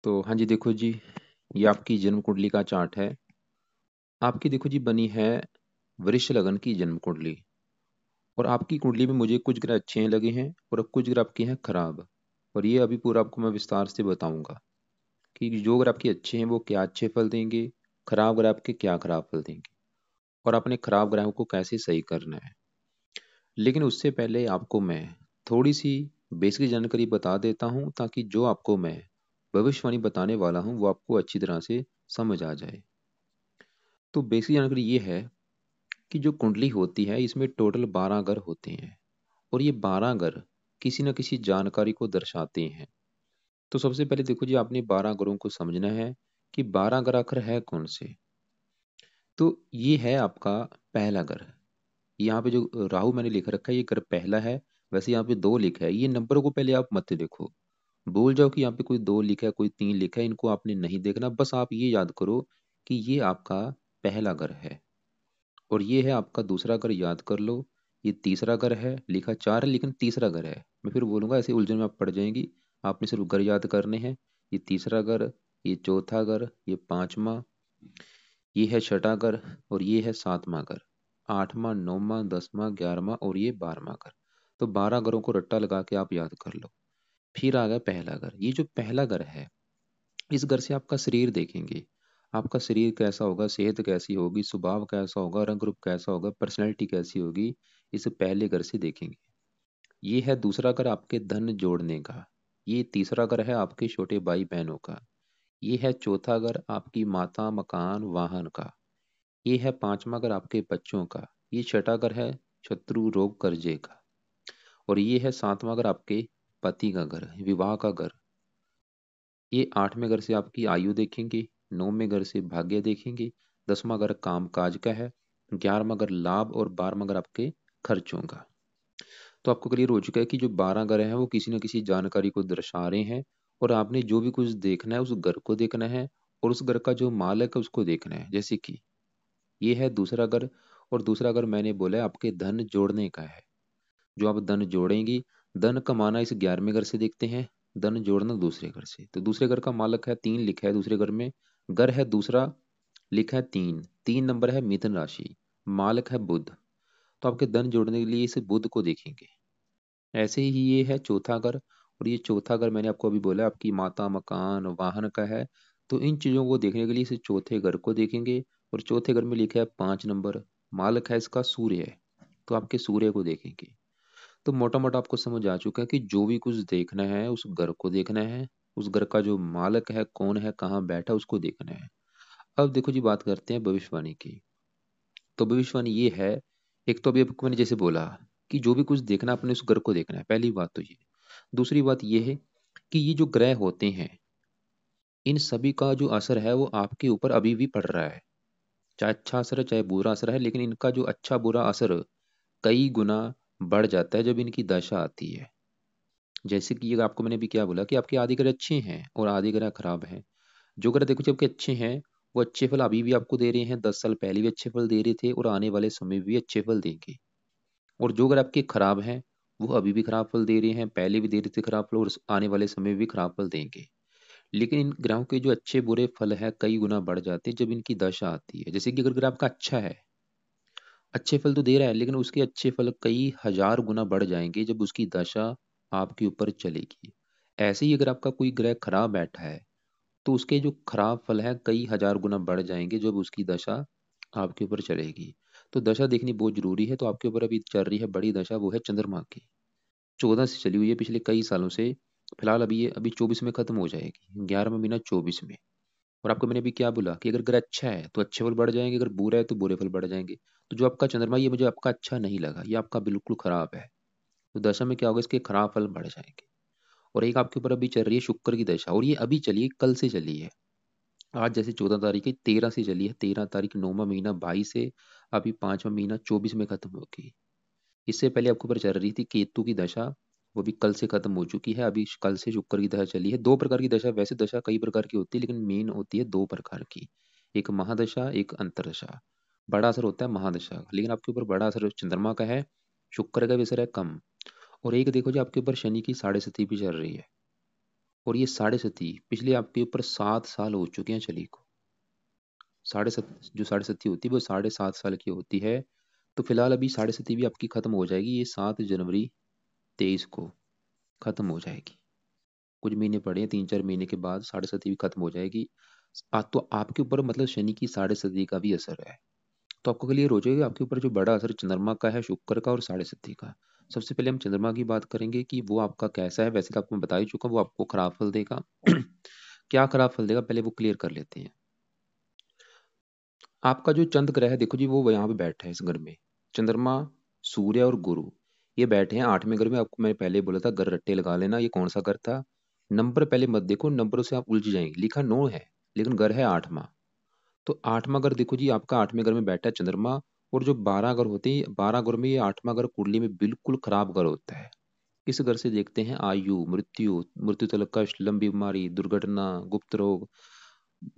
तो हाँ जी, देखो जी, ये आपकी जन्म कुंडली का चार्ट है। आपकी देखो जी बनी है वृष लगन की जन्म कुंडली। और आपकी कुंडली में मुझे कुछ ग्रह अच्छे हैं लगे हैं और अब कुछ ग्रह आपके हैं खराब। और ये अभी पूरा आपको मैं विस्तार से बताऊंगा कि जो ग्रह आपके अच्छे हैं वो क्या अच्छे फल देंगे, खराब ग्रह आपके क्या खराब फल देंगे, और अपने खराब ग्रहों को कैसे सही करना है। लेकिन उससे पहले आपको मैं थोड़ी सी बेसिक जानकारी बता देता हूँ ताकि जो आपको मैं भविष्यवाणी बताने वाला हूँ वो आपको अच्छी तरह से समझ आ जाए। तो बेसिक जानकारी ये है कि जो कुंडली होती है इसमें टोटल 12 घर होते हैं। और ये 12 घर किसी न किसी जानकारी को दर्शाते हैं। तो सबसे पहले देखो जी, आपने 12 घरों को समझना है कि 12 घर आखिर है कौन से। तो ये है आपका पहला घर। यहाँ पे जो राहु मैंने लिख रखा है ये घर पहला है। वैसे यहाँ पे दो लिखा है, ये नंबरों को पहले आप मत देखो। भूल जाओ कि यहाँ पे कोई दो लिखा है कोई तीन लिखा है, इनको आपने नहीं देखना। बस आप ये याद करो कि ये आपका पहला घर है। और ये है आपका दूसरा घर, याद कर लो। ये तीसरा घर है, लिखा चार है लेकिन तीसरा घर है। मैं फिर बोलूंगा, ऐसे उलझन में आप पड़ जाएंगी। आपने सिर्फ घर याद करने हैं। ये तीसरा घर, ये चौथा घर, ये पांचवा, ये है छठा घर, और ये है सातवां घर, आठवां, नौवां, दसवां, ग्यारहवां और ये 12वां घर। तो 12 घरों को रट्टा लगा के आप याद कर लो। फिर आ गया पहला घर। ये जो पहला घर है, इस घर से आपका शरीर देखेंगे। आपका शरीर कैसा होगा, सेहत कैसी होगी, स्वभाव कैसा होगा, रंग रूप कैसा होगा, पर्सनैलिटी कैसी होगी, इस पहले घर से देखेंगे। ये है दूसरा घर आपके धन जोड़ने का। ये तीसरा घर है आपके छोटे भाई बहनों का। ये है चौथा घर आपकी माता, मकान, वाहन का। ये है पांचवा घर आपके बच्चों का। ये छठा घर है शत्रु, रोग, कर्जे का। और ये है सातवां घर आपके पति का घर, विवाह का घर। ये आठवें घर से आपकी आयु देखेंगे, नौवें घर से भाग्य देखेंगे, 10वां घर काम काज का है, 11वां घर लाभ, और 12वां घर आपके खर्चों का। तो आपको क्लियर हो चुका है कि जो 12 घर हैं वो किसी न किसी जानकारी को दर्शा रहे हैं। और आपने जो भी कुछ देखना है उस घर को देखना है, और उस घर का जो मालिक है उसको देखना है। जैसे कि ये है दूसरा घर, और दूसरा घर मैंने बोला है आपके धन जोड़ने का है। जो आप धन जोड़ेंगी, धन कमाना इस 11वें घर से देखते हैं, धन जोड़ना दूसरे घर से। तो दूसरे घर का मालक है तीन, लिखा है दूसरे घर में। घर है दूसरा, लिखा है तीन, 3 नंबर है मिथुन राशि, मालक है बुध। तो आपके धन जोड़ने के लिए इस बुध को देखेंगे। ऐसे ही ये है चौथा घर। और ये चौथा घर मैंने आपको अभी बोला आपकी माता, मकान, वाहन का है। तो इन चीजों को देखने के लिए इस चौथे घर को देखेंगे। और चौथे घर में लिखा है 5 नंबर, मालक है इसका सूर्य है। तो आपके सूर्य को देखेंगे। तो मोटा मोटा आपको समझ आ चुका है कि जो भी कुछ देखना है उस घर को देखना है, उस घर का जो मालिक है कौन है, कहाँ बैठा, उसको देखना है। अब देखो जी, बात करते हैं भविष्यवाणी की। तो भविष्यवाणी ये है, एक तो अभी आपको मैंने जैसे बोला कि जो भी कुछ देखना अपने उस घर को देखना है, पहली बात तो ये। दूसरी बात ये है कि ये जो ग्रह होते हैं इन सभी का जो असर है वो आपके ऊपर अभी भी पड़ रहा है। चाहे अच्छा असर है चाहे बुरा असर है, लेकिन इनका जो अच्छा बुरा असर कई गुना बढ़ जाता है जब इनकी दशा आती है। जैसे कि ये आपको मैंने भी क्या बोला कि आपके आदि ग्रह अच्छे हैं और आदि ग्रह खराब हैं। जो ग्रह देखो जबकि अच्छे हैं वो अच्छे फल अभी भी आपको दे रहे हैं, 10 साल पहले भी अच्छे फल दे रहे थे और आने वाले समय में भी अच्छे फल देंगे। और जो ग्रह आपके खराब हैं वो अभी भी खराब फल दे रहे हैं, पहले भी दे रहे थे खराब फल और आने वाले समय में भी खराब फल देंगे। लेकिन इन ग्रहों के जो अच्छे बुरे फल है कई गुना बढ़ जाते हैं जब इनकी दशा आती है। जैसे कि अगर ग्रह आपका अच्छा है, अच्छे फल तो दे रहा है, लेकिन उसके अच्छे फल कई हजार गुना बढ़ जाएंगे जब उसकी दशा आपके ऊपर चलेगी। ऐसे ही अगर आपका कोई ग्रह खराब बैठा है तो उसके जो खराब फल है कई हजार गुना बढ़ जाएंगे जब उसकी दशा आपके ऊपर चलेगी। तो दशा देखनी बहुत जरूरी है। तो आपके ऊपर अभी चल रही है बड़ी दशा, वो है चंद्रमा की। 14 से चली हुई है पिछले कई सालों से। फिलहाल अभी ये अभी 24 में खत्म हो जाएगी, 11वां महीना 24 में। और आपको मैंने अभी क्या बोला कि अगर ग्रह अच्छा है तो अच्छे फल बढ़ जाएंगे, अगर बुरा है तो बुरे फल बढ़ जाएंगे। तो जो आपका चंद्रमा, ये मुझे आपका अच्छा नहीं लगा, ये आपका बिल्कुल खराब है। तो दशा में क्या होगा, इसके खराब फल बढ़ जाएंगे। और एक आपके ऊपर अभी चल रही है शुक्र की दशा, और ये अभी चली है, कल से चली है। आज जैसे 14 तारीख है, 13 से चली है, 13 तारीख 9वां महीना 22 से, अभी 5वां महीना 24 में खत्म होगी। इससे पहले आपके ऊपर चल रही थी केतु की दशा, वो भी कल से खत्म हो चुकी है। अभी कल से शुक्र की दशा चली है। दो प्रकार की दशा, वैसे दशा कई प्रकार की होती है लेकिन मेन होती है दो प्रकार की, एक महादशा एक अंतरदशा। बड़ा असर होता है महादशा का, लेकिन आपके ऊपर बड़ा असर चंद्रमा का है, शुक्र का भी असर है कम। और एक देखो जो आपके ऊपर शनि की 7.5 भी चल रही है। और ये साढ़े सती पिछले आपके ऊपर 7 साल हो चुके हैं चली को। साढ़े सती होती है वो 7.5 साल की होती है। तो फिलहाल अभी साढ़े सती भी आपकी खत्म हो जाएगी, ये 7 जनवरी 23 को खत्म हो जाएगी। कुछ महीने पड़े हैं, 3-4 महीने के बाद साढ़े सती भी खत्म हो जाएगी। तो आपके ऊपर मतलब शनि की साढ़े सती का भी असर है। तो आपको क्लियर हो जाएगा आपके ऊपर जो बड़ा असर चंद्रमा का है, शुक्र का और साढ़े सती का। सबसे पहले हम चंद्रमा की बात करेंगे कि वो आपका कैसा है। वैसे तो आपको मैं बता ही चुका, वो आपको खराब फल देगा। क्या खराब फल देगा पहले वो क्लियर कर लेते हैं। आपका जो चंद्र ग्रह है देखो जी, वो यहाँ पे बैठा है इस घर में। चंद्रमा, सूर्य और गुरु ये बैठे हैं 8वें घर में। आपको मैंने पहले बोला था घर रट्टे लगा लेना, ये कौन सा घर था। नंबर पहले मत देखो, नंबरों से आप उलझ जाएंगे। लिखा 9 है लेकिन घर है 8वां। तो 8वां घर देखो जी, आपका 8वें घर में बैठा है चंद्रमा। और जो 12 घर होते हैं, 12 घर में ये 8वां घर कुंडली में बिल्कुल खराब घर होता है। इस घर से देखते हैं आयु, मृत्यु, मृत्यु तलक कष्ट, लंबी बीमारी, दुर्घटना, गुप्त रोग।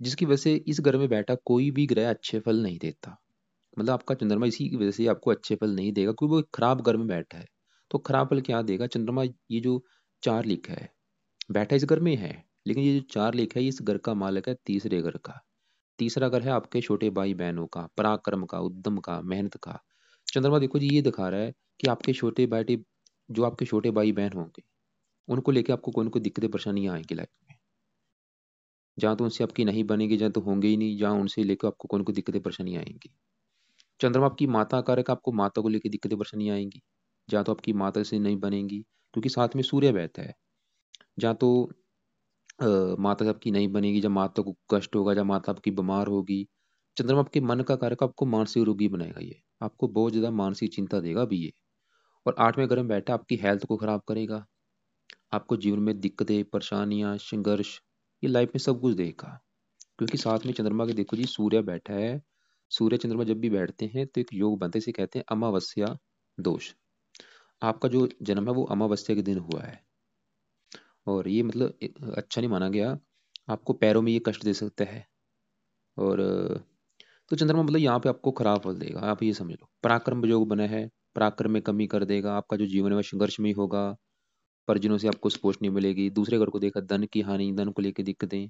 जिसकी वजह से इस घर में बैठा कोई भी ग्रह अच्छे फल नहीं देता। मतलब आपका चंद्रमा इसी की वजह से आपको अच्छे फल नहीं देगा, क्योंकि वो एक खराब घर में बैठा है। तो खराब फल क्या देगा चंद्रमा, ये जो 4 लिखा है बैठा इस घर में है। लेकिन ये जो 4 लिखा है, इस घर का मालिक है तीसरे घर का। तीसरा घर है आपके छोटे भाई बहनों का, पराक्रम का, उद्यम का, मेहनत का। चंद्रमा देखो जी ये दिखा रहा है कि आपके छोटे भाई, जो आपके छोटे भाई बहन होंगे, उनको लेके आपको कोई ना कोई दिक्कतें परेशानियां आएंगी लाइफ में। जहाँ तो उनसे आपकी नहीं बनेगी, जहाँ तो होंगे ही नहीं, जहाँ उनसे लेकर आपको कोई ना कोई दिक्कतें परेशानियां आएंगी। चंद्रमा आपकी माता कारक, आपको माता को लेकर दिक्कतें परेशानियां आएंगी। जहाँ तो आपकी माता से नहीं बनेगी, क्योंकि साथ में सूर्य बहता है। जहाँ तो माता से आपकी नहीं बनेगी, जब माता को कष्ट होगा, जब माता आपकी बीमार होगी। चंद्रमा आपके मन का कारक, आपको मानसिक रोगी बनाएगा। ये आपको बहुत ज्यादा मानसिक चिंता देगा अभी ये। और 8वें घर में बैठा आपकी हेल्थ को खराब करेगा। आपको जीवन में दिक्कतें, परेशानियां, संघर्ष, ये लाइफ में सब कुछ देगा। क्योंकि साथ में चंद्रमा के देखो जी सूर्य बैठा है। सूर्य चंद्रमा जब भी बैठते हैं तो एक योग बनते हैं, इसे कहते हैं अमावस्या दोष। आपका जो जन्म है वो अमावस्या के दिन हुआ है। और ये मतलब अच्छा नहीं माना गया। आपको पैरों में ये कष्ट दे सकता है। और तो चंद्रमा मतलब यहाँ पे आपको खराब फल देगा, आप ये समझ लो। पराक्रम योग बना है, पराक्रम में कमी कर देगा। आपका जो जीवन है वह संघर्ष में ही होगा। परिजनों से आपको सपोर्ट नहीं मिलेगी। दूसरे घर को देखा, धन की हानि, धन को लेकर दिक्कतें।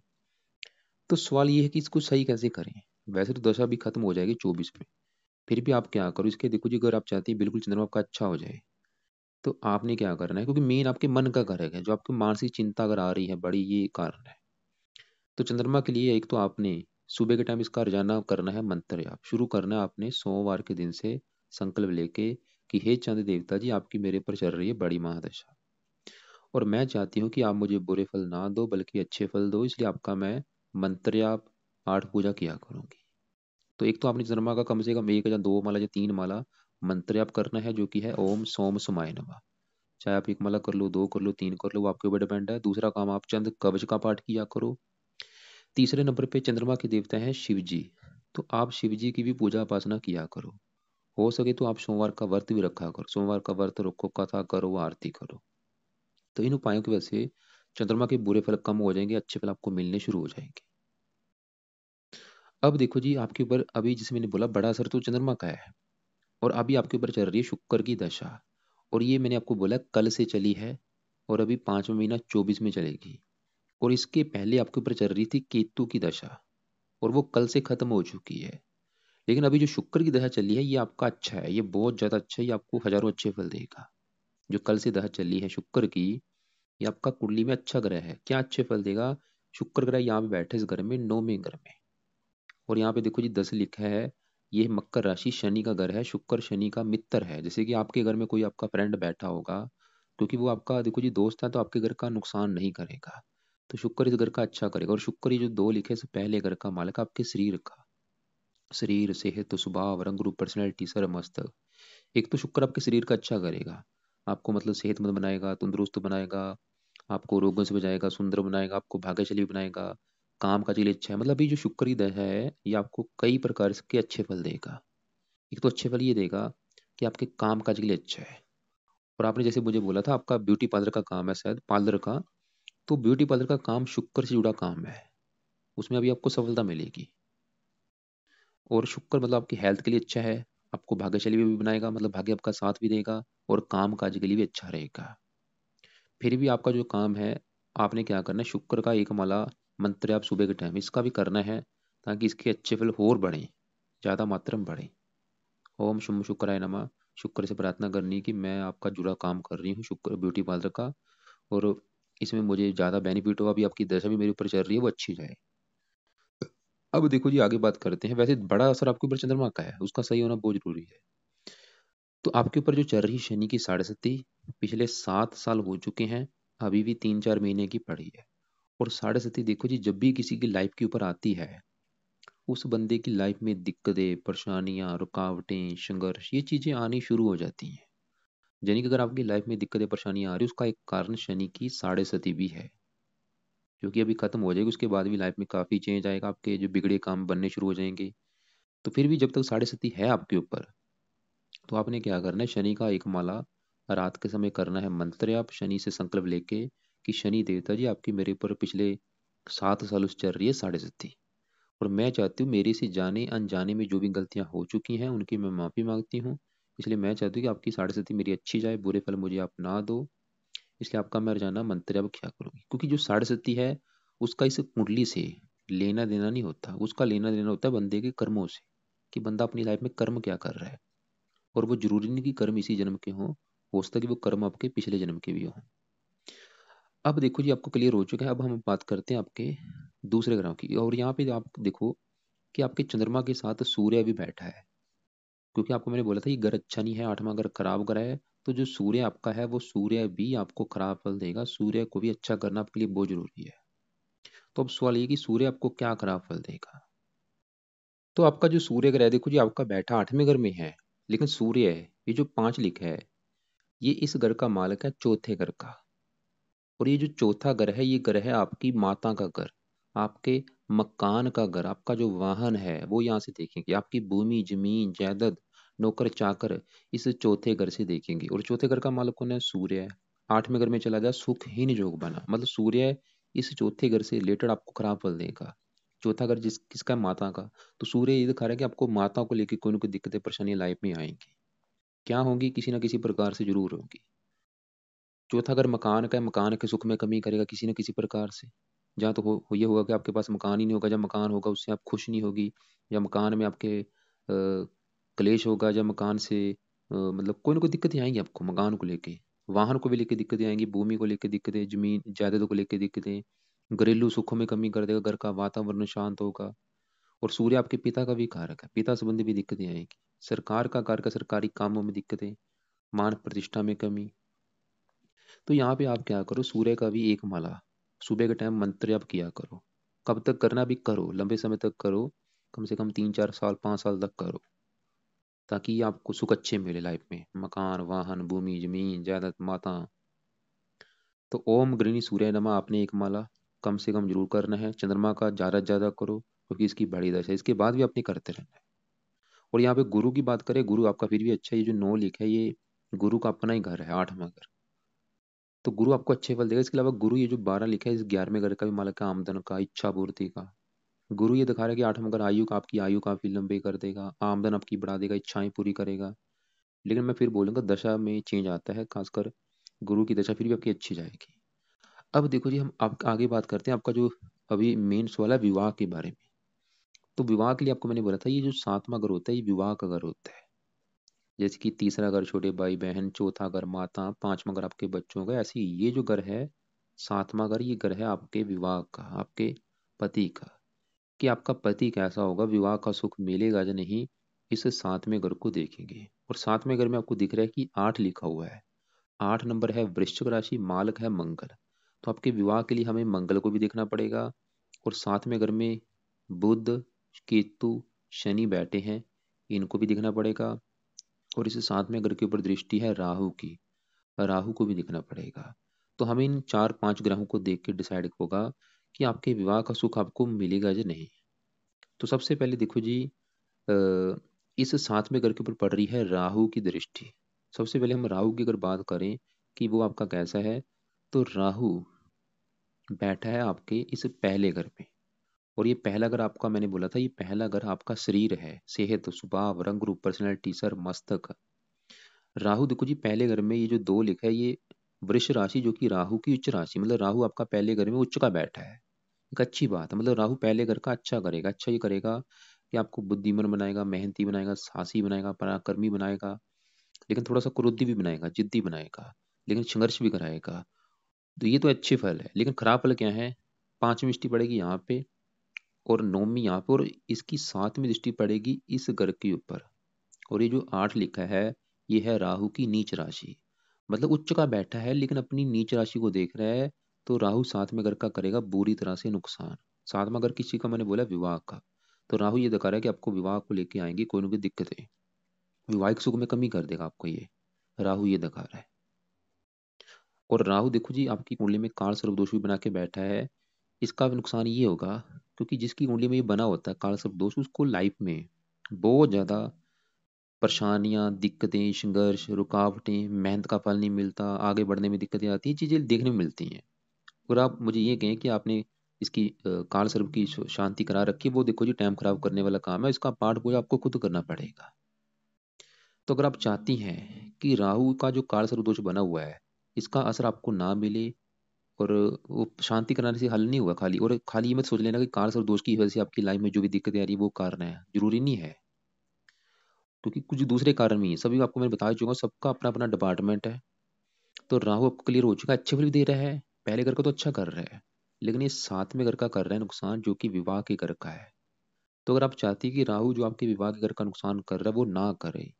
तो सवाल ये है कि इसको सही कैसे करें। वैसे तो दशा भी खत्म हो जाएगी 24 में, फिर भी आप क्या करो इसके। देखो जी अगर आप चाहते हैं बिल्कुल चंद्रमा आपका अच्छा हो जाए, तो आपने क्या करना है, क्योंकि मेन आपके मन का कारक है। जो आपकी मानसिक चिंता अगर आ रही है बड़ी, ये कारण है। तो चंद्रमा के लिए एक तो आपने सुबह के टाइम इसका रोजाना करना है मंत्र जाप। शुरू करना है आपने सोमवार के दिन से, संकल्प लेके कि हे चंद्र देवता जी, आपकी मेरे पर चल रही है बड़ी महादशा, और मैं चाहती हूँ कि आप मुझे बुरे फल ना दो बल्कि अच्छे फल दो। इसलिए आपका मैं मंत्र जाप, पाठ पूजा किया करूंगी। तो एक तो आपने चंद्रमा का कम से कम 1 या 2 माला या 3 माला मंत्र जाप करना है, जो कि है ओम सोम सुमाय नमः। चाहे आप 1 माला कर लो, 2 कर लो, 3 कर लो, वो आपके ऊपर डिपेंड है। दूसरा काम, आप चंद्र कवच का पाठ किया करो। तीसरे नंबर पे चंद्रमा के देवता हैं शिव जी। तो आप शिव जी की भी पूजा उपासना किया करो। हो सके तो आप सोमवार का व्रत भी रखा करो। सोमवार का व्रत रखो, कथा करो, आरती करो। तो इन उपायों की वजह से चंद्रमा के बुरे फल कम हो जाएंगे, अच्छे फल आपको मिलने शुरू हो जाएंगे। अब देखो जी आपके ऊपर अभी, जिसमें मैंने बोला बड़ा असर तो चंद्रमा का है, और अभी आपके ऊपर चल रही है शुक्र की दशा। और ये मैंने आपको बोला कल से चली है, और अभी 5वां महीना 24 में चलेगी। और इसके पहले आपके ऊपर चल रही थी केतु की दशा, और वो कल से खत्म हो चुकी है। लेकिन अभी जो शुक्र की दशा चली है ये आपका अच्छा है, ये बहुत ज्यादा अच्छा है, ये आपको हजारों अच्छे फल देगा। जो कल से दशा चली है शुक्र की, ये आपका कुंडली में अच्छा ग्रह है। क्या अच्छे फल देगा, शुक्र ग्रह यहाँ पे बैठे इस घर में, 9वें घर में। और यहाँ पे देखो जी 10 लिखा है, ये मकर राशि शनि का घर है। शुक्र शनि का मित्र है। जैसे कि आपके घर में कोई आपका फ्रेंड बैठा होगा, क्योंकि वो आपका देखो जी दोस्त है, तो आपके घर का नुकसान नहीं करेगा। तो शुक्र इस घर का अच्छा करेगा। और शुक्र ये जो 2 लिखे से पहले घर का मालिक आपके शरीर का, शरीर, सेहत, स्वभाव, रंग रूप, पर्सनैलिटी, सर, मस्तक। एक तो शुक्र आपके शरीर का अच्छा करेगा, आपको मतलब सेहतमंद बनाएगा, तंदुरुस्त बनाएगा, आपको रोगों से बचाएगा, सुंदर बनाएगा, आपको भाग्यशाली बनाएगा, काम काज के लिए अच्छा है। मतलब ये जो शुक्र की दशा है ये आपको कई प्रकार के अच्छे फल देगा। एक तो अच्छे फल ये देगा कि आपके काम काज के लिए अच्छा है। और आपने जैसे मुझे बोला था आपका ब्यूटी पार्लर का काम है, शायद पार्लर का, तो ब्यूटी पार्लर का काम शुक्र से जुड़ा काम है, उसमें अभी आपको सफलता मिलेगी। और शुक्र मतलब आपकी हेल्थ के लिए अच्छा है, आपको भाग्यशाली भी बनाएगा, मतलब भाग्य आपका साथ भी देगा, और काम काज के लिए भी अच्छा रहेगा। फिर भी आपका जो काम है आपने क्या करना है, शुक्र का एक माला मंत्र आप सुबह के टाइम इसका भी करना है, ताकि इसके अच्छे फल और बढ़ें, ज़्यादा मात्रा में बढ़ें। ओम शुम शुक्राय नमः। शुक्र से प्रार्थना करनी कि मैं आपका जुड़ा काम कर रही हूँ, शुक्र ब्यूटी पार्लर का, और इसमें मुझे ज़्यादा बेनिफिट हो, अभी आपकी दशा भी मेरे ऊपर चल रही है वो अच्छी जाए। अब देखो जी, आगे बात करते हैं। वैसे बड़ा असर आपके ऊपर चंद्रमा का है, उसका सही होना बहुत जरूरी है। तो आपके ऊपर जो चल रही शनि की साढ़े सती, पिछले 7 साल हो चुके हैं, अभी भी 3-4 महीने की पड़ी है। और साढ़े सती देखो जी, जब भी किसी की लाइफ के ऊपर आती है, उस बंदे की लाइफ में दिक्कतें, परेशानियां, रुकावटें, संघर्ष, ये चीजें आनी शुरू हो जाती हैं। यानी कि अगर आपकी लाइफ में दिक्कतें, परेशानियां आ रही, उसका एक कारण शनि की साढ़े सती भी है, जो कि अभी खत्म हो जाएगी। उसके बाद भी लाइफ में काफी चेंज आएगा, आपके जो बिगड़े काम बनने शुरू हो जाएंगे। तो फिर भी जब तक साढ़े सती है आपके ऊपर, तो आपने क्या करना है, शनि का एक माला रात के समय करना है मंत्र। आप शनि से संकल्प लेके कि शनि देवता जी, आपकी मेरे ऊपर पिछले 7 सालों से चल रही है साढ़े सती, और मैं चाहती हूँ मेरी से जाने अनजाने में जो भी गलतियां हो चुकी हैं उनकी मैं माफी मांगती हूँ। इसलिए मैं चाहती हूँ कि आपकी साढ़े सती मेरी अच्छी जाए, बुरे फल मुझे आप ना दो। इसलिए आपका मैं रोजाना मंत्र अब क्या करूँगी, क्योंकि जो साढ़े सती है उसका इस कुंडली से लेना देना नहीं होता, उसका लेना देना होता है बंदे के कर्मों से, कि बंदा अपनी लाइफ में कर्म क्या कर रहा है। और वो जरूरी नहीं कि कर्म इसी जन्म के हों, हो सकता है कि वो कर्म आपके पिछले जन्म के भी हों। अब देखो जी, आपको क्लियर हो चुका है। अब हम बात करते हैं आपके दूसरे ग्रहों की, और यहाँ पे आप देखो कि आपके चंद्रमा के साथ सूर्य भी बैठा है। क्योंकि आपको मैंने बोला था कि ग्रह अच्छा नहीं है, आठवां ग्रह खराब ग्रह है। तो जो सूर्य आपका है, वो सूर्य भी आपको खराब फल देगा, सूर्य को भी अच्छा करना आपके लिए बहुत जरूरी है। तो अब सवाल ये कि सूर्य आपको क्या खराब फल देगा। तो आपका जो सूर्य ग्रह देखो जी, आपका बैठा 8वें घर में है, लेकिन सूर्य है, ये जो 5 लिखा है, ये इस घर का मालिक है, चौथे घर का। और ये जो चौथा घर है, ये घर है आपकी माता का घर, आपके मकान का घर, आपका जो वाहन है वो यहाँ से देखेंगे, आपकी भूमि, जमीन, जायदाद, नौकर चाकर, इस चौथे घर से देखेंगे। और चौथे घर का मालिक कौन है, सूर्य है। 8वें घर में चला जाए, सुखहीन योग बना, मतलब सूर्य इस चौथे घर से रिलेटेड आपको खराब फल देगा। चौथा घर किसका है, माता का। तो सूर्य ये दिखा रहा है कि आपको माता को लेकर कोई ना कोई दिक्कतें, परेशानियां लाइफ में आएंगी। क्या होंगी, किसी ना किसी प्रकार से जरूर होगी। चौथा अगर मकान का है, मकान के सुख में कमी करेगा किसी न किसी प्रकार से। जहाँ तो ये होगा कि आपके पास मकान ही नहीं होगा, जब मकान होगा उससे आप खुश नहीं होगी, या मकान में आपके क्लेश होगा, या मकान से मतलब कोई ना कोई दिक्कतें आएंगी आपको मकान को लेके। वाहन को भी लेके दिक्कतें आएंगी, भूमि को लेके दिक्कतें, जमीन जायदादों को लेके दिक्कतें, घरेलू सुखों में कमी कर देगा, घर का वातावरण शांत होगा। और सूर्य आपके पिता का भी कारक है, पिता संबंधी भी दिक्कतें आएंगी। सरकार का कारक है, सरकारी कामों में दिक्कतें, मान प्रतिष्ठा में कमी। तो यहाँ पे आप क्या करो, सूर्य का भी एक माला सुबह के टाइम मंत्र आप किया करो। कब तक करना भी करो, लंबे समय तक करो, कम से कम 3-4 साल 5 साल तक करो, ताकि आपको सुख अच्छे मिले लाइफ में, मकान, वाहन, भूमि, जमीन, जायदाद, माता। तो ओम गृणी सूर्य नमः आपने एक माला कम से कम जरूर करना है। चंद्रमा का ज्यादा से ज्यादा करो, क्योंकि इसकी बड़ी दशा है, इसके बाद भी आपने करते रहना है। और यहाँ पे गुरु की बात करें, गुरु आपका फिर भी अच्छा है, ये जो 9 लिखा है, ये गुरु का अपना ही घर है, 8वां घर। तो गुरु आपको अच्छे फल देगा। इसके अलावा गुरु ये जो 12 लिखा है, इस 11वें घर का भी मालक है, आमदन का, इच्छा पूर्ति का। गुरु ये दिखा रहा है कि 8वां घर आयु का, आपकी आयु काफी लंबी कर देगा, आमदन आपकी बढ़ा देगा, इच्छाएं पूरी करेगा। लेकिन मैं फिर बोलूंगा दशा में चेंज आता है, खासकर गुरु की दशा फिर भी आपकी अच्छी जाएगी। अब देखो जी, हम आप आगे बात करते हैं आपका जो अभी मेन सवाल है विवाह के बारे में। तो विवाह के लिए आपको मैंने बोला था, ये जो 7वां घर होता है, ये विवाह का घर होता है। जैसे कि तीसरा घर छोटे भाई बहन, चौथा घर माता, 5वां घर आपके बच्चों का, ऐसे ही ये जो घर है 7वां घर, ये घर है आपके विवाह का, आपके पति का। कि आपका पति कैसा होगा, विवाह का सुख मिलेगा या नहीं, इस 7वें घर को देखेंगे। और 7वें घर में आपको दिख रहा है कि 8 लिखा हुआ है, 8 नंबर है, वृश्चिक राशि, मालक है मंगल। तो आपके विवाह के लिए हमें मंगल को भी देखना पड़ेगा। और 7वें घर में बुध, केतु, शनि बैठे हैं, इनको भी देखना पड़ेगा। और इस 7वें घर के ऊपर दृष्टि है राहु की, राहु को भी देखना पड़ेगा। तो हमें इन 4-5 ग्रहों को देख के डिसाइड होगा कि आपके विवाह का सुख आपको मिलेगा या नहीं। तो सबसे पहले देखो जी, इस 7वें घर के ऊपर पड़ रही है राहु की दृष्टि। सबसे पहले हम राहु की अगर बात करें कि वो आपका कैसा है, तो राहु बैठा है आपके इस पहले घर में। और ये पहला घर आपका, मैंने बोला था, ये पहला घर आपका शरीर है, सेहत, स्वभाव, रंग रूप, पर्सनैलिटी, सर, मस्तक। राहु देखो जी, पहले घर में ये जो 2 लिखा है, ये वृष राशि जो कि राहु की उच्च राशि, मतलब राहु आपका पहले घर में उच्च का बैठा है, एक अच्छी बात है। मतलब राहु पहले घर का अच्छा करेगा, अच्छा ये करेगा कि आपको बुद्धिमान बनाएगा, मेहनती बनाएगा, साहसी बनाएगा, पराक्रमी बनाएगा, लेकिन थोड़ा सा क्रोधी भी बनाएगा, जिद्दी बनाएगा, लेकिन संघर्ष भी कराएगा। तो ये तो अच्छे फल है, लेकिन खराब फल क्या है? पांचवी दृष्टि पड़ेगी यहाँ पे, और नौवीं यहाँ पे, और इसकी सातवीं दृष्टि पड़ेगी इस घर के ऊपर। और ये जो 8 लिखा है, ये है राहु की नीच राशि। मतलब उच्च का बैठा है लेकिन अपनी नीच राशि को देख रहा है। तो राहु सातवें घर का करेगा बुरी तरह से नुकसान। सातवां घर किसी का, मैंने बोला विवाह का, तो राहु ये दिखा रहा है कि आपको विवाह को लेके आएंगी कोई ना कोई दिक्कतें, विवाहिक सुख में कमी कर देगा आपको, ये राहु ये दिखा रहा है। और राहु देखो जी आपकी कुंडली में काल सर्प दोष भी बना के बैठा है। इसका भी नुकसान ये होगा, क्योंकि जिसकी कुंडली में ये बना होता है काल सर्प दोष, उसको लाइफ में बहुत ज्यादा परेशानियां, दिक्कतें, संघर्ष, रुकावटें, मेहनत का फल नहीं मिलता, आगे बढ़ने में दिक्कतें आती हैं, चीजें देखने में मिलती हैं। और आप मुझे ये कहें कि आपने इसकी काल सर्प की शांति करा रखी है, वो देखो जी टाइम खराब करने वाला काम है, इसका पाठ पूजा आपको खुद करना पड़ेगा। तो अगर आप चाहती हैं कि राहु का जो काल सर्प दोष बना हुआ है, इसका असर आपको ना मिले, और वो शांति कराने से हल नहीं हुआ खाली, और खाली ये मत सोच लेना कि काल सर्प दोष की वजह से आपकी लाइफ में जो भी दिक्कतें आ रही है वो कारण है, जरूरी नहीं है। क्योंकि कुछ दूसरे कारण भी हैं, सभी आपको मैं बता चुका हूँ, सबका अपना अपना डिपार्टमेंट है। तो राहु आपको क्लियर हो चुका है, अच्छे फल भी दे रहा है, पहले घर का तो अच्छा कर रहा है, लेकिन ये सातवें घर का कर रहा है नुकसान, जो कि विवाह के घर का है। तो अगर आप चाहती है कि राहु जो आपके विवाह के घर का नुकसान कर रहा है वो ना करे,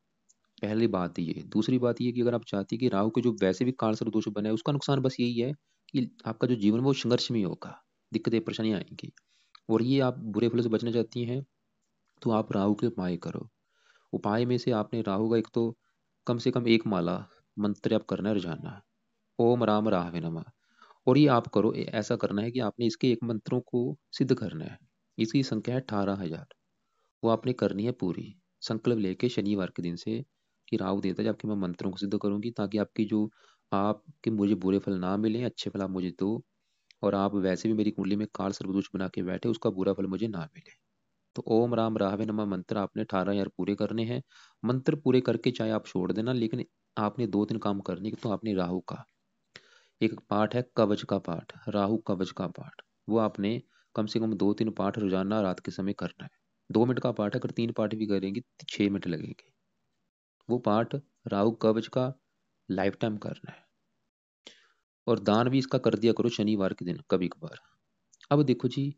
पहली बात ये। दूसरी बात ये कि अगर आप चाहती है कि राहु के जो वैसे भी काल सर्प दोष बना है उसका नुकसान बस यही है कि आपका जो जीवन है वो संघर्ष में ही होगा, दिक्कतें परेशानियां आएंगी, और ये आप बुरे फलों से बचना चाहती हैं, तो आप राहु के उपाय करो। उपाय में से आपने राहु का एक तो कम से कम एक माला मंत्र आप करना है रोजाना, ओम राम राहवे नमः। और ये आप करो, ऐसा करना है कि आपने इसके एक मंत्रों को सिद्ध करना है। इसकी संख्या है 18,000, वो आपने करनी है पूरी, संकल्प लेके शनिवार के दिन से, कि राहु देवता जी आपके मैं मंत्रों को सिद्ध करूंगी, ताकि आपकी जो आपके मुझे बुरे फल ना मिले, अच्छे फल आप मुझे दो, और आप वैसे भी मेरी कुंडली में काल सर्पदोष बना के बैठे, उसका बुरा फल मुझे ना मिले। तो ओम राम राहवे नमः मंत्र आपने 18,000 पूरे करने हैं। मंत्र पूरे करके चाहे आप छोड़ देना, लेकिन आपने दो तीन काम करने। तो आपने राहु का एक पाठ है, कवच का पाठ, राहु कवच का पाठ, वो आपने कम से कम दो तीन पाठ रोजाना रात के समय करना है। 2 मिनट का पाठ है, अगर 3 पाठ भी करेंगे तो 6 मिनट लगेंगे। वो पाठ राहु कवच का लाइफ टाइम करना है। और दान भी इसका कर दिया करो शनिवार के दिन कभी कभार। अब देखो जी,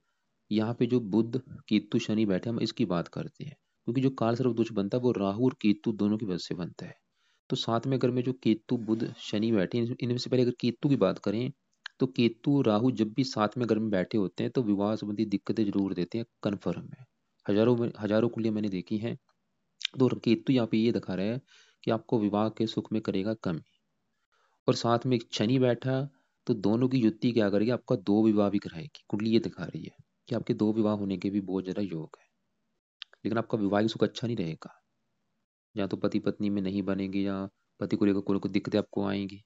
यहाँ पे जो बुध केतु शनि बैठे, हम इसकी बात करते हैं, क्योंकि जो काल सर्प दोष बनता है वो राहु और केतु दोनों की वजह से बनता है। तो साथ में अगर में जो केतु बुध शनि बैठे इनमें से पहले अगर केतु की बात करें, तो केतु राहु जब भी साथ में घर में बैठे होते हैं तो विवाह संबंधी दिक्कतें जरूर देते हैं, कन्फर्म है। हजारों कुंडलियां मैंने देखी हैं। तो केतु यहाँ पे ये दिखा रहा है कि आपको विवाह के सुख में करेगा कमी। और साथ में एक शनि बैठा, तो दोनों की युति क्या करेगी, आपका दो विवाह भी कराएगी। कुंडली ये दिखा रही है कि आपके दो विवाह होने के भी बहुत ज्यादा योग है, लेकिन आपका वैवाहिक सुख अच्छा नहीं रहेगा। या तो पति पत्नी में नहीं बनेगी, या पति को लेकर कोई दिक्कतें आपको आएंगी।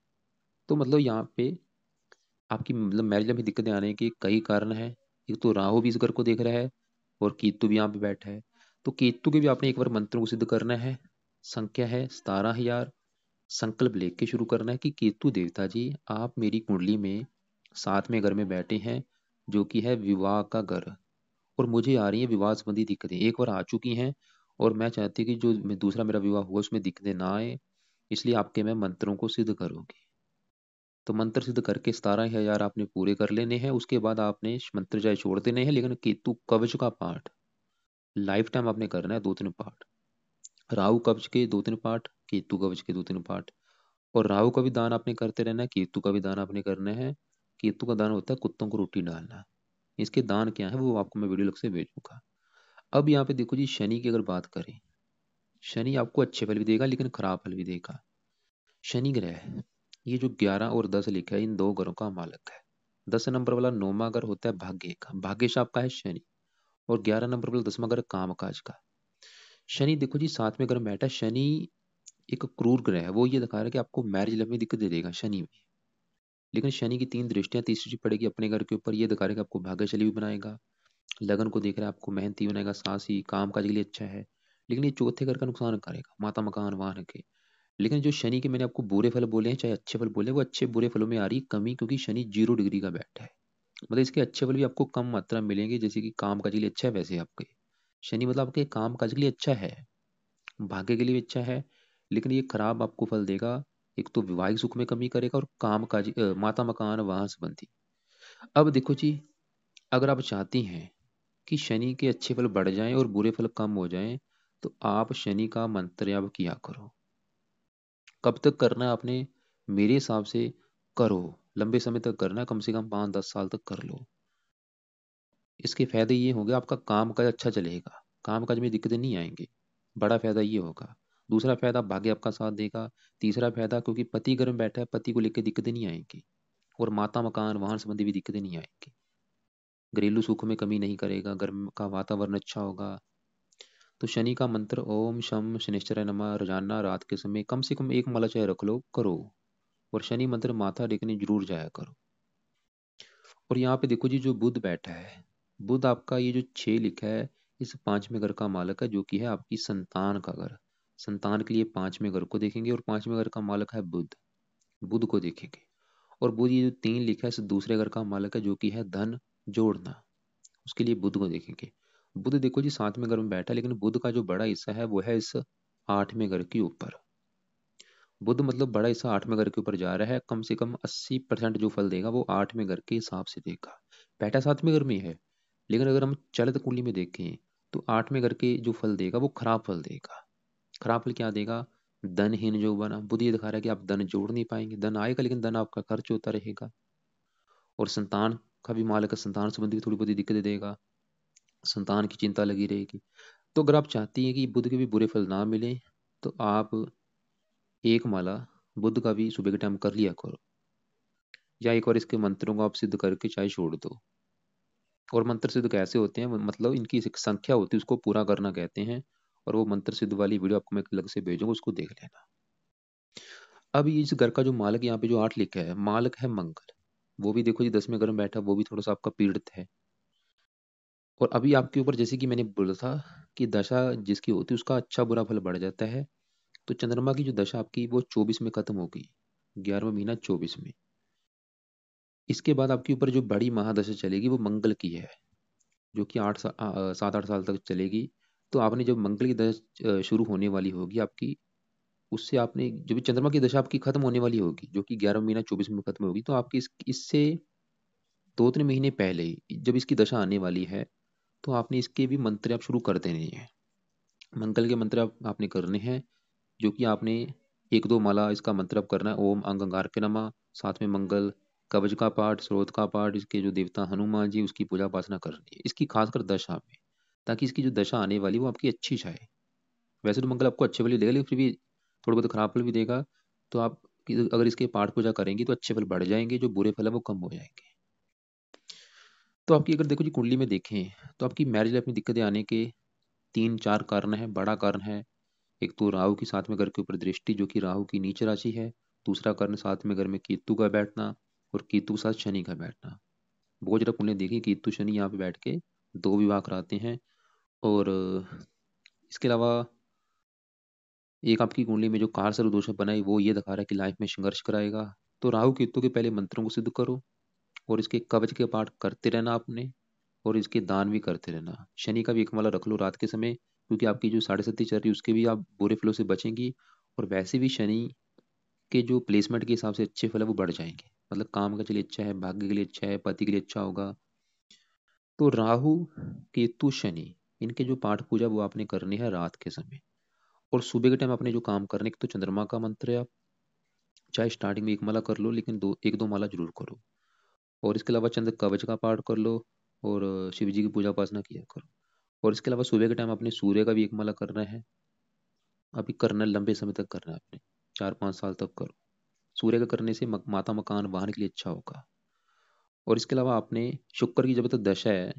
तो मतलब यहाँ पे आपकी मतलब मैरिज में दिक्कतें आने के कई कारण है। एक तो राहु भी इस घर को देख रहा है, और केतु भी यहाँ पे बैठा है। तो केतु के भी आपने एक बार मंत्रों को सिद्ध करना है। संख्या है 17,000। संकल्प लेके शुरू करना है कि केतु देवता जी आप मेरी कुंडली में साथ में घर में बैठे हैं, जो कि है विवाह का घर, और मुझे आ रही है विवाह संबंधी दिक्कतें, एक बार आ चुकी हैं, और मैं चाहती हूँ कि जो दूसरा मेरा विवाह हुआ उसमें दिक्कतें ना आए, इसलिए आपके मैं मंत्रों को सिद्ध करूंगी। तो मंत्र सिद्ध करके 17,000 आपने पूरे कर लेने हैं। उसके बाद आपने मंत्र चाहे छोड़ देने हैं, लेकिन केतु कवच का पाठ लाइफ टाइम आपने करना है, 2-3 पाठ। राहु कवच के 2-3 पाठ, केतु कवच के 2-3 पाठ। और राहु का भी दान आपने करते रहना है, केतु का भी दान आपने करना है। केतु का दान होता है कुत्तों को रोटी डालना। इसके दान क्या है वो आपको मैं वीडियो लग से भेजूंगा। अब यहाँ पे देखो जी, शनि की अगर बात करें, शनि आपको अच्छे फल भी देगा लेकिन खराब फल भी देगा। शनि ग्रह ये जो 11 और 10 लिखा है, इन दो ग्रहों का मालक है। 10 नंबर वाला नौवां घर होता है भाग्य का, भाग्यश आपका है शनि। और 11 नंबर वाला 10वां घर काम काज का। शनि देखो जी साथ में अगर बैठा है, शनि एक क्रूर ग्रह है, वो ये दिखा रहा है कि आपको मैरिज लाइफ में दिक्कत दे देगा शनि में। लेकिन शनि की 3 दृष्टियां, तीसरी पड़ेगी अपने घर के ऊपर, ये दिखा रहा है कि आपको भाग्यशाली भी बनाएगा, लगन को देख रहा है आपको मेहनती बनाएगा, साहसी, काम काज के लिए अच्छा है। लेकिन ये चौथे घर का नुकसान करेगा, माता मकान वाहन के। लेकिन जो शनि के मैंने आपको बुरे फल बोले हैं चाहे अच्छे फल बोले, वो अच्छे बुरे फलों में आ रही कमी, क्योंकि शनि 0 डिग्री का बैठा है। मतलब इसके अच्छे फल भी आपको कम मात्रा में मिलेंगे, जैसे कि काम काज के लिए अच्छा है वैसे आपके शनि मतलब आपके काम काज के लिए अच्छा है, भाग्य के लिए भी अच्छा है। लेकिन ये खराब आपको फल देगा, एक तो विवाहिक सुख में कमी करेगा और काम काज माता मकान वाहन संबंधी। अब देखो जी, अगर आप चाहती हैं कि शनि के अच्छे फल बढ़ जाएं और बुरे फल कम हो जाएं, तो आप शनि का मंत्र आप किया करो। कब तक करना है आपने? मेरे हिसाब से करो, लंबे समय तक करना है, कम से कम 5-10 साल तक कर लो। इसके फायदे ये होंगे, आपका काम काज अच्छा चलेगा, काम काज में दिक्कतें नहीं आएंगी, बड़ा फायदा ये होगा। दूसरा फायदा, भाग्य आपका साथ देगा। तीसरा फायदा, क्योंकि पति घर में बैठा है, पति को लेकर दिक्कतें नहीं आएंगी, और माता मकान वाहन संबंधी भी दिक्कतें नहीं आएंगी। घरेलू सुख में कमी नहीं करेगा, घर का वातावरण अच्छा होगा। तो शनि का मंत्र ओम शम शनिश्चराय नमः रोजाना रात के समय कम से कम एक माला चाहे रख लो, करो। और शनि मंत्र माथा टेकने जरूर जाया करो। और यहाँ पे देखो जी, जो बुध बैठा है, बुध आपका ये जो 6 लिखा है, इस 5वें घर का मालक है, जो कि है आपकी संतान का घर। संतान के लिए 5वें घर को देखेंगे, और 5वें घर का मालक है बुध, बुध को देखेंगे। और बुध ये जो 3 लिखा है, इस दूसरे घर का मालक है, जो कि है धन जोड़ना, उसके लिए बुध को देखेंगे। बुध देखो जी 7वें घर में बैठा है, लेकिन बुध का जो बड़ा हिस्सा है वो है इस 8वें घर के ऊपर। बुध मतलब बड़ा हिस्सा 8वें घर के ऊपर जा रहा है, कम से कम 80% जो फल देगा वो 8वें घर के हिसाब से देगा। बैठा 7वें घर में है, लेकिन अगर हम चलित कुंडली में देखें तो 8वें घर के जो फल देगा वो खराब फल देगा। खराब फल क्या देगा? धनहीन जो बना, बुध ये दिखा रहा है कि आप धन जोड़ नहीं पाएंगे, धन आएगा लेकिन धन आपका खर्च होता रहेगा। और संतान का भी मालक है, संतान संबंधी भी थोड़ी बहुत दिक्कत देगा, संतान की चिंता लगी रहेगी। तो अगर आप चाहती हैं कि बुध के भी बुरे फल ना मिले, तो आप एक माला बुध का भी सुबह के टाइम कर लिया करो, या एक बार इसके मंत्रों को आप सिद्ध करके चाहे छोड़ दो। और मंत्र सिद्ध कैसे होते हैं, मतलब इनकी एक संख्या होती है, उसको पूरा करना कहते हैं। और वो मंत्र सिद्ध वाली वीडियो आपको मैं अलग से भेजूंगा, उसको देख लेना। अब इस घर का जो मालक, यहाँ पे जो 8 लिखा है, मालक है मंगल। वो भी देखो जी 10वें घर में बैठा, वो भी थोड़ा सा आपका पीड़ित है। और अभी आपके ऊपर, जैसे कि मैंने बोला था कि दशा जिसकी होती है उसका अच्छा बुरा फल बढ़ जाता है। तो चंद्रमा की जो दशा आपकी वो 24 में खत्म हो गई, 11वां महीना 24 में। इसके बाद आपके ऊपर जो बड़ी महादशा चलेगी वो मंगल की है, जो कि 7-8 साल तक चलेगी। तो आपने जब मंगल की दशा शुरू होने वाली होगी आपकी, उससे आपने जब भी चंद्रमा की दशा आपकी खत्म होने वाली होगी, जो कि 11वां महीना 24 में खत्म होगी, तो आपकी इससे 2-3 महीने पहले ही जब इसकी दशा आने वाली है, तो आपने इसके भी मंत्र आप शुरू कर देने हैं। मंगल के मंत्र आपने करने हैं, जो कि आपने 1-2 माला इसका मंत्र आप करना है। ओम अंग अंगारक नमः, साथ में मंगल कवच का पाठ, स्रोत का पाठ, इसके जो देवता हनुमान जी उसकी पूजा उपासना करनी है, इसकी खासकर दशा में, ताकि इसकी जो दशा आने वाली वो आपकी अच्छी जाए। वैसे तो मंगल आपको अच्छे फल ही देगा, लेकिन फिर भी थोड़ा बहुत खराब फल भी देगा। तो आप अगर इसके पाठ पूजा करेंगे तो अच्छे फल बढ़ जाएंगे, जो बुरे फल है वो कम हो जाएंगे। तो आपकी अगर देखो जी कुंडली में देखें, तो आपकी मैरिज लाइफ में दिक्कतें आने के 3-4 कारण है, बड़ा कारण है। एक तो राहु की 7वें घर के ऊपर दृष्टि, जो कि राहु की नीच राशि है। दूसरा कारण 7वें घर में केतु का बैठना, और केतु के साथ शनि का बैठना। बहुत जरा कुंडली देखी, केतु शनि यहाँ पे बैठ के 2 विवाह कराते हैं। और इसके अलावा एक आपकी कुंडली में जो कार सर्व दोष बनाई, वो ये दिखा रहा है कि लाइफ में संघर्ष कराएगा। तो राहु केतु के पहले मंत्रों को सिद्ध करो, और इसके कवच के पाठ करते रहना आपने, और इसके दान भी करते रहना। शनि का भी एक माला रख लो रात के समय, क्योंकि आपकी जो 7.5 चल रही है उसके भी आप बुरे फलों से बचेंगी। और वैसे भी शनि के जो प्लेसमेंट के हिसाब से अच्छे फल है वो बढ़ जाएंगे, मतलब काम का चलिए अच्छा है, भाग्य के लिए अच्छा है, पति के लिए अच्छा होगा। तो राहु केतु शनि, इनके जो पाठ पूजा वो आपने करनी है रात के समय। और सुबह के टाइम आपने जो काम करने, तो चंद्रमा का मंत्र है, आप चाहे स्टार्टिंग में एक माला कर लो, लेकिन 1-2 माला जरूर करो। और इसके अलावा चंद्र कवच का पाठ कर लो, और शिव जी की पूजा उपासना किया करो। और इसके अलावा सुबह के टाइम आपने सूर्य का भी एक माला करना है। अभी करना है, लंबे समय तक करना है आपने, 4-5 साल तक करो। सूर्य का करने से माता मकान वाहन के लिए अच्छा होगा। और इसके अलावा आपने शुक्र की जब तक दशा है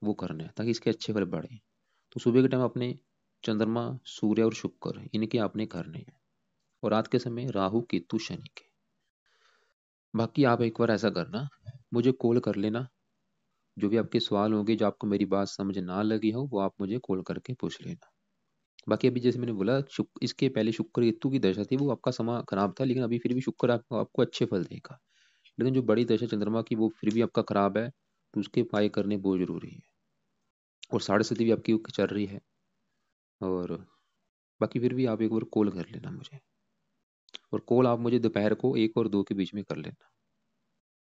वो करना है, ताकि इसके अच्छे फल बढ़े। तो सुबह के टाइम आपने चंद्रमा, सूर्य और शुक्र इनके आपने करने हैं। और रात के समय राहु केतु शनि के। बाकी आप एक बार ऐसा करना, मुझे कॉल कर लेना, जो भी आपके सवाल होंगे, जो आपको मेरी बात समझ ना लगी हो, वो आप मुझे कॉल करके पूछ लेना। बाकी अभी जैसे मैंने बोला शुक्र, इसके पहले शुक्र केतु की दशा थी, वो आपका समा खराब था, लेकिन अभी फिर भी शुक्र आपको अच्छे फल देगा। लेकिन जो बड़ी दशा चंद्रमा की वो फिर भी आपका खराब है, तो उसके उपाय करने बहुत जरूरी है। और साढ़े सती भी आपकी चल रही है। और बाकी फिर भी आप एक बार कॉल कर लेना मुझे, और कॉल आप मुझे दोपहर को 1 और 2 के बीच में कर लेना।